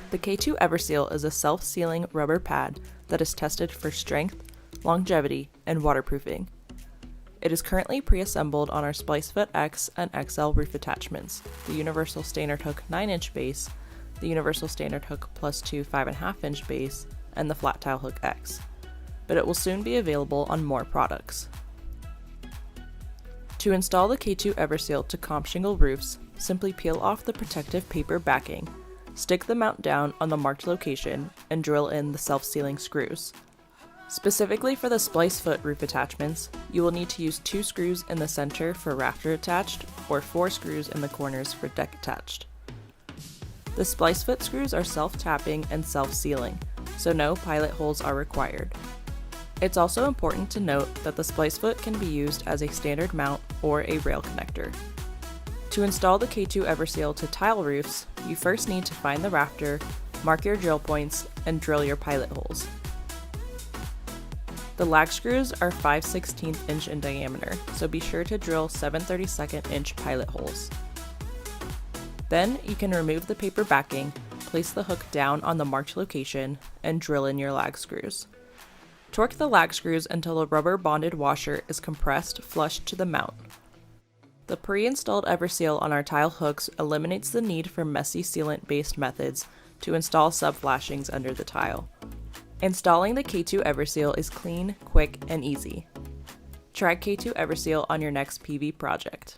The K2 EverSeal is a self-sealing rubber pad that is tested for strength, longevity, and waterproofing. It is currently pre-assembled on our Splice Foot X and XL roof attachments, the Universal Standard Hook 9-inch base, the Universal Standard Hook Plus 2 5.5-inch base, and the Flat Tile Hook X, but it will soon be available on more products. To install the K2 EverSeal to comp shingle roofs, simply peel off the protective paper backing, stick the mount down on the marked location, and drill in the self-sealing screws. Specifically for the Splice Foot roof attachments, you will need to use 2 screws in the center for rafter attached or 4 screws in the corners for deck attached. The Splice Foot screws are self-tapping and self-sealing, so no pilot holes are required. It's also important to note that the Splice Foot can be used as a standard mount or a rail connector. To install the K2 EverSeal to tile roofs, you first need to find the rafter, mark your drill points, and drill your pilot holes. The lag screws are 5/16 inch in diameter, so be sure to drill 7/32 inch pilot holes. Then you can remove the paper backing, place the hook down on the marked location, and drill in your lag screws. Torque the lag screws until the rubber bonded washer is compressed flush to the mount. The pre-installed EverSeal on our tile hooks eliminates the need for messy sealant-based methods to install sub-flashings under the tile. Installing the K2 EverSeal is clean, quick, and easy. Try K2 EverSeal on your next PV project.